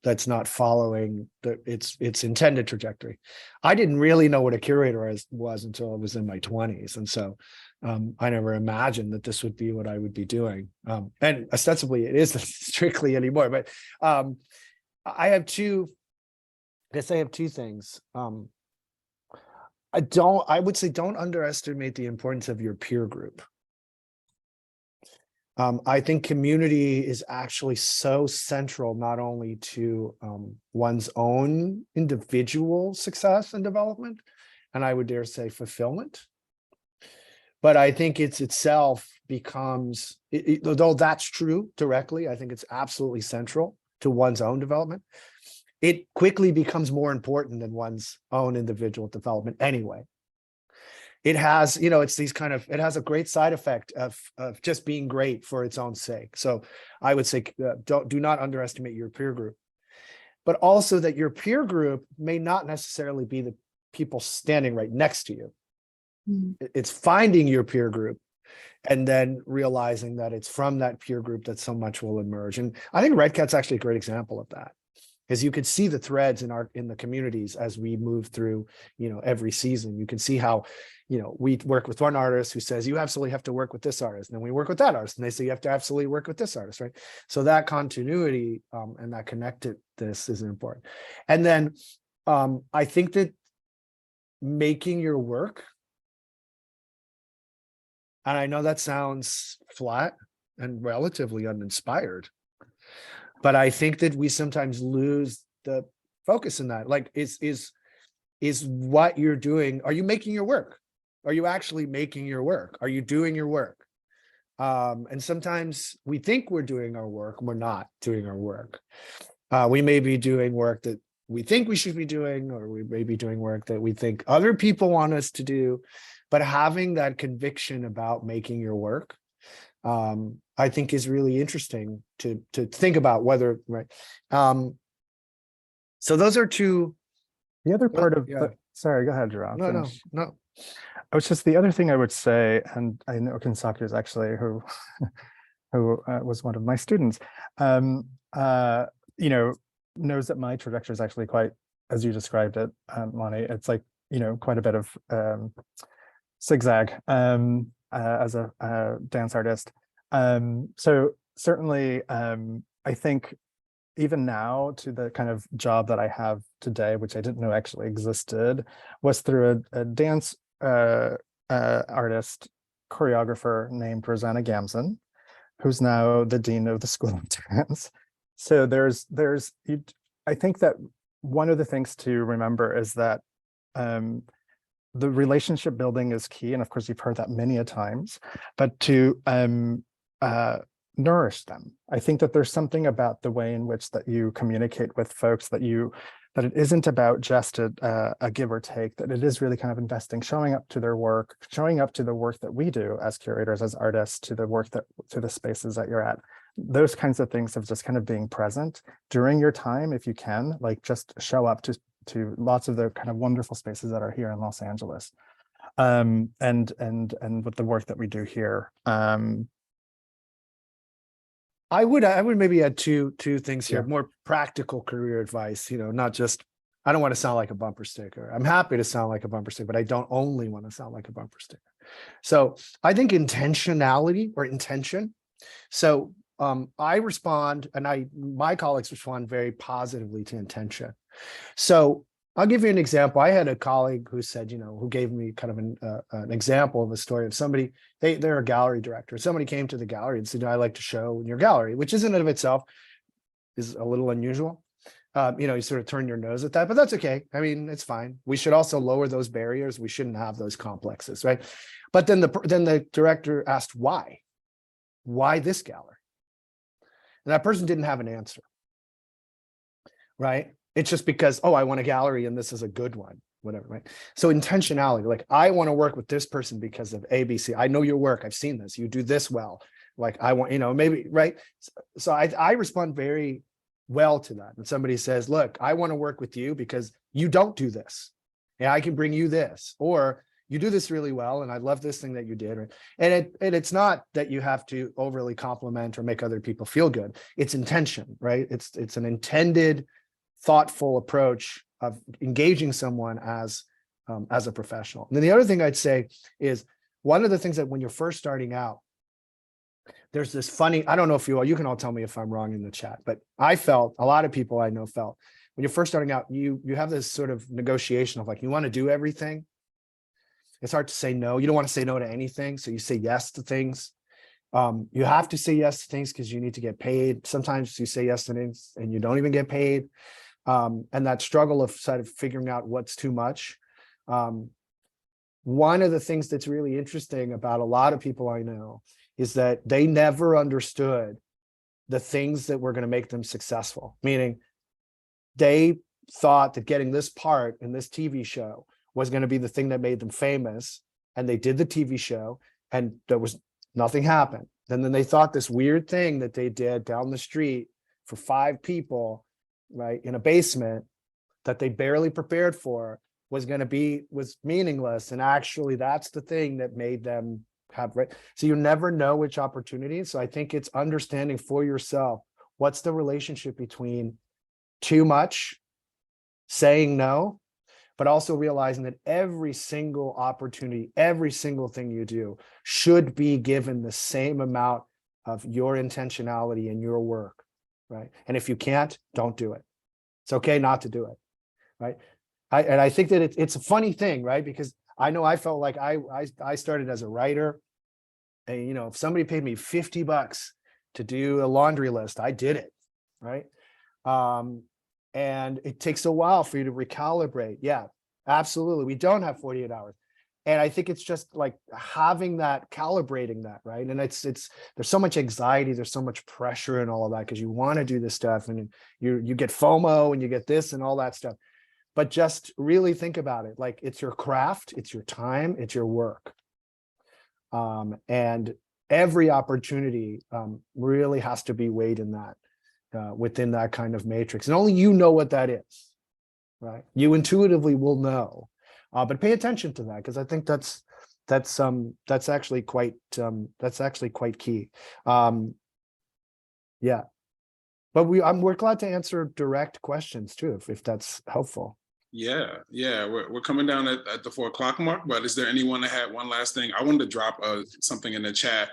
that's not following its intended trajectory. I didn't really know what a curator was until I was in my 20s. And so I never imagined that this would be what I would be doing. And ostensibly it isn't strictly anymore, but I have two things. I would say don't underestimate the importance of your peer group. I think community is actually so central, not only to one's own individual success and development, and I would dare say fulfillment, but I think it's itself becomes, though that's true directly, I think it's absolutely central to one's own development. It quickly becomes more important than one's own individual development anyway. It has, it's these it has a great side effect of just being great for its own sake. So I would say, do not underestimate your peer group, but also that your peer group may not necessarily be the people standing right next to you. It's finding your peer group and then realizing that it's from that peer group that so much will emerge. And I think REDCAT's actually a great example of that, because you could see the threads in the communities as we move through, every season. You can see how, we work with one artist who says, you absolutely have to work with this artist. And then we work with that artist and they say, you have to absolutely work with this artist, right? So that continuity and that connectedness is important. And then I think that making your work, and I know that sounds flat and relatively uninspired, but I think that we sometimes lose the focus in that. Like, is what you're doing, are you making your work? Are you actually making your work? Are you doing your work? And sometimes we think we're doing our work, we're not doing our work. We may be doing work that we think we should be doing, or we may be doing work that we think other people want us to do, but having that conviction about making your work, I think is really interesting to think about whether, right. So those are two. The other part of, sorry, go ahead, Jerome. No. I was just, the other thing I would say, and I know Kinsaku is actually who was one of my students, knows that my trajectory is actually quite, as you described it, Lonnie, it's like, quite a bit of zigzag as a dance artist. So certainly, I think even now, to the kind of job that I have today, which I didn't know actually existed, was through a dance artist, choreographer named Rosanna Gamson, who's now the dean of the School of Dance. So I think that one of the things to remember is that the relationship building is key. And of course, you've heard that many a times, but to nourish them. I think that there's something about the way in which that you communicate with folks that it isn't about just a give or take, that it is really kind of investing, showing up to their work, showing up to the work that we do as curators, as artists, to the spaces that you're at. Those kinds of things of just kind of being present during your time, if you can, like just show up to lots of the kind of wonderful spaces that are here in Los Angeles. And with the work that we do here. I would maybe add two things here, more practical career advice, not just, I don't want to sound like a bumper sticker. I'm happy to sound like a bumper sticker, but I don't only want to sound like a bumper sticker. So I think intentionality or intention. So I respond, and my colleagues respond very positively to intention. So I'll give you an example. I had a colleague who said, who gave me kind of an example of a story of somebody, they're a gallery director. Somebody came to the gallery and said, I like to show in your gallery, which in and of itself is a little unusual. You sort of turn your nose at that, but that's okay. I mean, it's fine. We should also lower those barriers. We shouldn't have those complexes, right? But then the director asked, why this gallery? And that person didn't have an answer, right? It's just because, I want a gallery and this is a good one, whatever, right? So intentionality, like I want to work with this person because of ABC. I know your work. I've seen this. You do this well. Like I want, maybe, right? So I respond very well to that. And somebody says, look, I want to work with you because you don't do this. And I can bring you this. Or, you do this really well, and I love this thing that you did. Right? And it's not that you have to overly compliment or make other people feel good. It's intention, right? It's an intended, thoughtful approach of engaging someone as a professional. And then the other thing I'd say is, one of the things that when you're first starting out, there's this funny, I don't know if you can all tell me if I'm wrong in the chat, but I felt, a lot of people I know felt, when you're first starting out, you have this sort of negotiation of like, you want to do everything. It's hard to say no. You don't want to say no to anything. So you say yes to things. You have to say yes to things because you need to get paid. Sometimes you say yes to things and you don't even get paid. And that struggle of sort of figuring out what's too much. One of the things that's really interesting about a lot of people I know is that they never understood the things that were going to make them successful. Meaning they thought that getting this part in this TV show was going to be the thing that made them famous. And they did the TV show and there was nothing happened. And then they thought this weird thing that they did down the street for 5 people, right, in a basement that they barely prepared for was meaningless. And actually that's the thing that made them have, right? So you never know which opportunity. So I think it's understanding for yourself, what's the relationship between too much, saying no, but also realizing that every single opportunity, every single thing you do should be given the same amount of your intentionality in your work, right? And if you can't, don't do it. It's okay not to do it, right? I think that it's a funny thing, right? Because I know I felt like I started as a writer, and, you know, if somebody paid me $50 to do a laundry list, I did it, right? And it takes a while for you to recalibrate. Yeah, absolutely. We don't have 48 hours. And I think it's just like having that, calibrating that, right? And it's there's so much anxiety, there's so much pressure and all of that because you want to do this stuff and you get FOMO and you get this and all that stuff. But just really think about it. Like, it's your craft, it's your time, it's your work. And every opportunity really has to be weighed in that, within that kind of matrix. And only you know what that is, right? You intuitively will know, but pay attention to that, because I think that's actually quite key. Yeah, but we're glad to answer direct questions too, if that's helpful. Yeah, we're coming down at the 4 o'clock mark, but is there anyone that had one last thing? I wanted to drop something in the chat.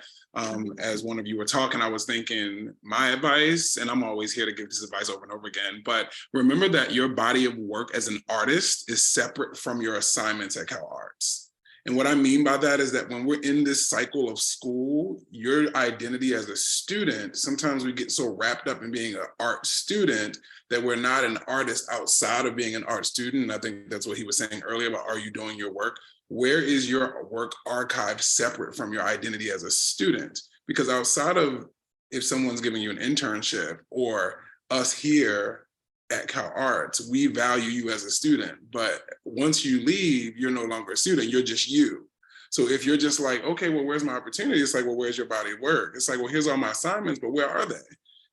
As one of you were talking, I was thinking my advice, and I'm always here to give this advice over and over again, but remember that your body of work as an artist is separate from your assignments at Cal Arts. And what I mean by that is that when we're in this cycle of school, your identity as a student, sometimes we get so wrapped up in being an art student that we're not an artist outside of being an art student. And I think that's what he was saying earlier about, are you doing your work? Where is your work archived separate from your identity as a student? Because outside of, if someone's giving you an internship or us here at Cal Arts, we value you as a student, but once you leave, you're no longer a student, you're just you. So if you're just like, okay, well, where's my opportunity? It's like, well, where's your body of work? It's like, well, here's all my assignments, but where are they?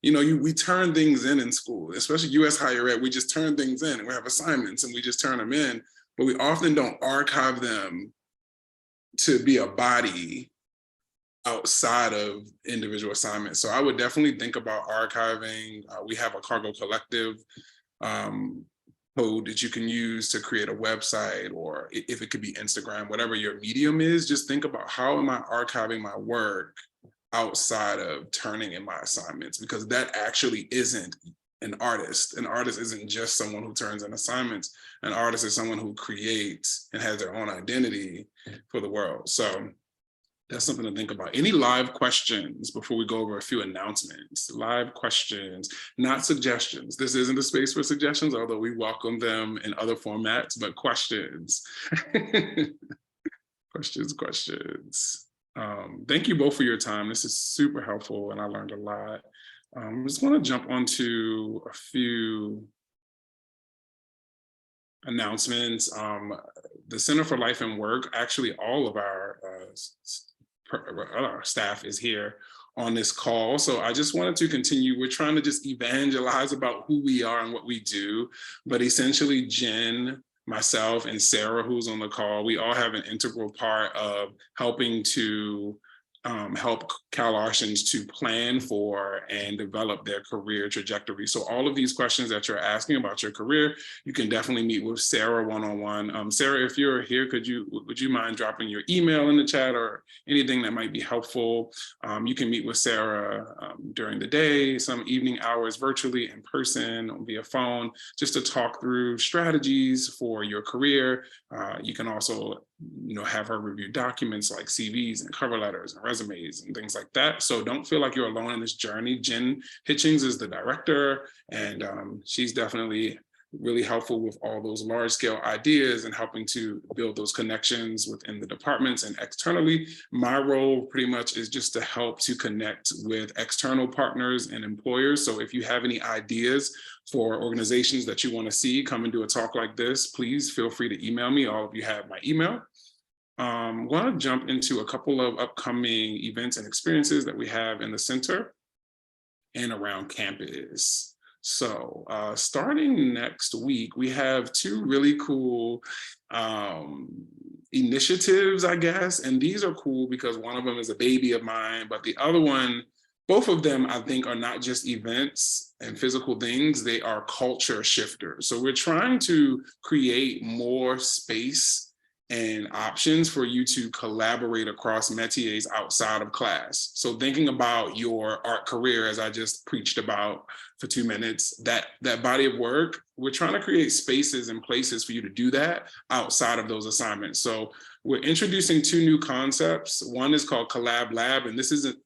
You know, we turn things in school, especially US higher ed, we just turn things in and we have assignments and we just turn them in, but we often don't archive them to be a body outside of individual assignments. So I would definitely think about archiving. We have a Cargo Collective code that you can use to create a website, or if it could be Instagram, whatever your medium is, just think about, how am I archiving my work outside of turning in my assignments? Because that actually isn't an artist. An artist isn't just someone who turns in assignments. An artist is someone who creates and has their own identity for the world. So that's something to think about. Any live questions before we go over a few announcements? Live questions, not suggestions. This isn't a space for suggestions, although we welcome them in other formats, but questions. Questions. Thank you both for your time. This is super helpful and I learned a lot. I just want to jump onto a few announcements. The Center for Life and Work, actually all of our staff is here on this call. So I just wanted to continue. We're trying to just evangelize about who we are and what we do, but essentially Jen myself and Sarah, who's on the call, we all have an integral part of helping to help CalArtians to plan for and develop their career trajectory. So all of these questions that you're asking about your career, you can definitely meet with Sarah one-on-one. Sarah, if you're here, would you mind dropping your email in the chat or anything that might be helpful? You can meet with Sarah during the day, some evening hours, virtually, in person, via phone, just to talk through strategies for your career. You can also have her review documents like CVs and cover letters and resumes and things like that. So don't feel like you're alone in this journey. Jen Hitchings is the director, and she's definitely really helpful with all those large scale ideas and helping to build those connections within the departments and externally. My role pretty much is just to help to connect with external partners and employers. So if you have any ideas for organizations that you want to see come and do a talk like this, please feel free to email me. All of you have my email. I want to jump into a couple of upcoming events and experiences that we have in the center and around campus. So starting next week, we have two really cool initiatives, I guess. And these are cool because one of them is a baby of mine, but the other one, both of them, I think, are not just events and physical things, they are culture shifters. So we're trying to create more space and options for you to collaborate across métiers outside of class. So thinking about your art career, as I just preached about for 2 minutes, that body of work, we're trying to create spaces and places for you to do that outside of those assignments. So we're introducing 2 new concepts. One is called Collab Lab, and this is an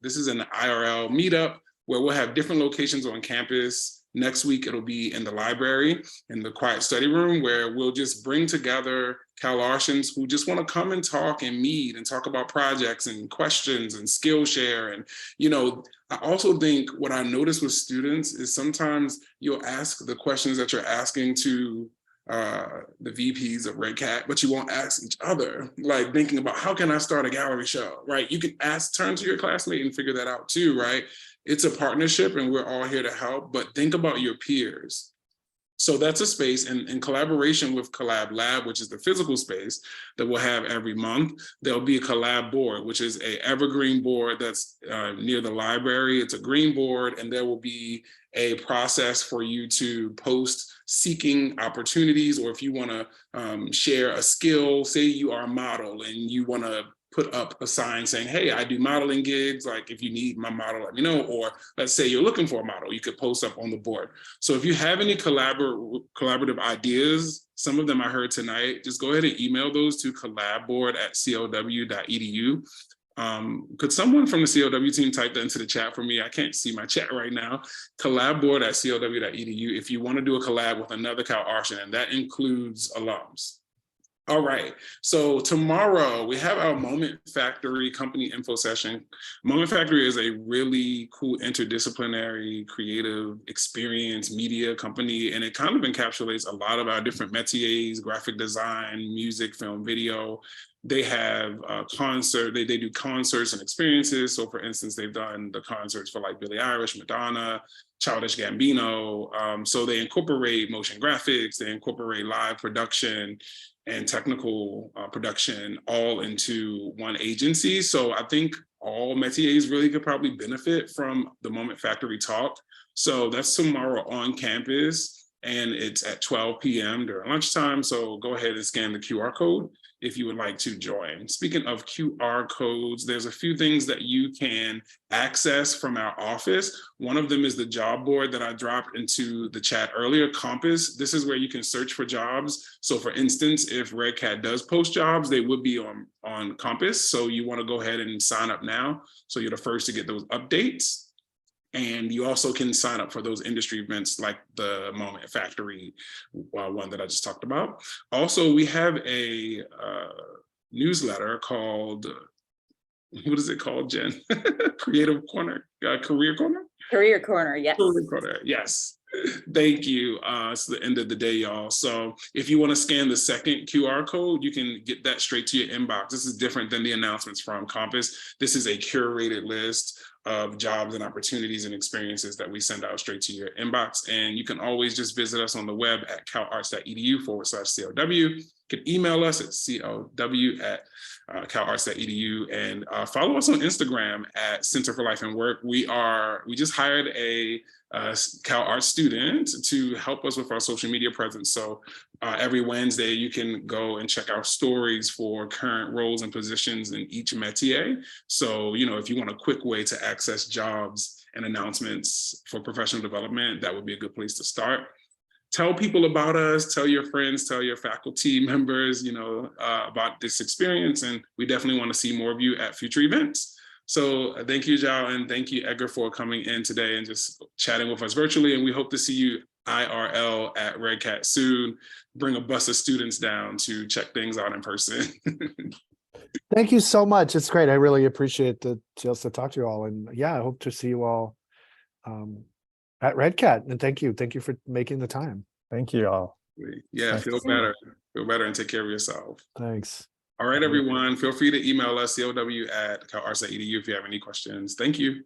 IRL meetup where we'll have different locations on campus. Next week, it'll be in the library, in the quiet study room, where we'll just bring together CalArtians who just want to come and talk and meet and talk about projects and questions and Skillshare. And, I also think what I notice with students is sometimes you'll ask the questions that you're asking to the VPs of REDCAT, but you won't ask each other, like thinking about how can I start a gallery show, right? You can turn to your classmate and figure that out too, right? It's a partnership and we're all here to help, but think about your peers. So that's a space in collaboration with Collab Lab, which is the physical space that we'll have every month. There'll be a collab board, which is a evergreen board that's near the library. It's a green board, and there will be a process for you to post seeking opportunities, or if you want to share a skill, say you are a model and you want to put up a sign saying, hey, I do modeling gigs. Like if you need my model, let me know. Or let's say you're looking for a model, you could post up on the board. So if you have any collaborative ideas, some of them I heard tonight, just go ahead and email those to collabboard@cow.edu. Could someone from the COW team type that into the chat for me? I can't see my chat right now. Collabboard@cow.edu if you want to do a collab with another CalArtian, and that includes alums. All right, so tomorrow we have our Moment Factory company info session. Moment Factory is a really cool interdisciplinary creative experience media company, and it kind of encapsulates a lot of our different métiers: graphic design, music, film, video. They have they do concerts and experiences. So for instance, they've done the concerts for like Billie Eilish, Madonna, Childish Gambino. So they incorporate motion graphics, they incorporate live production and technical production all into one agency. So I think all métiers really could probably benefit from the Moment Factory talk. So that's tomorrow on campus, and it's at 12 p.m. during lunchtime. So go ahead and scan the QR code if you would like to join. Speaking of QR codes, there's a few things that you can access from our office. One of them is the job board that I dropped into the chat earlier, Compass. This is where you can search for jobs. So for instance, if REDCAT does post jobs, they would be on Compass. So you want to go ahead and sign up now, so you're the first to get those updates. And you also can sign up for those industry events like the Moment Factory one that I just talked about. Also, we have a newsletter called, what is it called, Jen? Creative Corner, Career Corner? Career Corner, yes. Career Corner, yes. Thank you. It's the end of the day, y'all. So if you want to scan the second QR code, you can get that straight to your inbox. This is different than the announcements from Compass. This is a curated list of jobs and opportunities and experiences that we send out straight to your inbox. And you can always just visit us on the web at calarts.edu/CLW. You can email us at CLW@calarts.edu, and follow us on Instagram at Center for Life and Work. We just hired a Cal Arts student to help us with our social media presence. So every Wednesday, you can go and check out stories for current roles and positions in each métier. So, if you want a quick way to access jobs and announcements for professional development, that would be a good place to start. Tell people about us, tell your friends, tell your faculty members, about this experience. And we definitely want to see more of you at future events. So thank you, Zhao, and thank you, Edgar, for coming in today and just chatting with us virtually. And we hope to see you IRL at REDCAT soon. Bring a bus of students down to check things out in person. Thank you so much. It's great. I really appreciate the chance to talk to you all. And yeah, I hope to see you all at REDCAT. And thank you. Thank you for making the time. Thank you all. Yeah, feel better. Feel better and take care of yourself. Thanks. All right, everyone. Feel free to email us, CLW@calarts.edu if you have any questions. Thank you.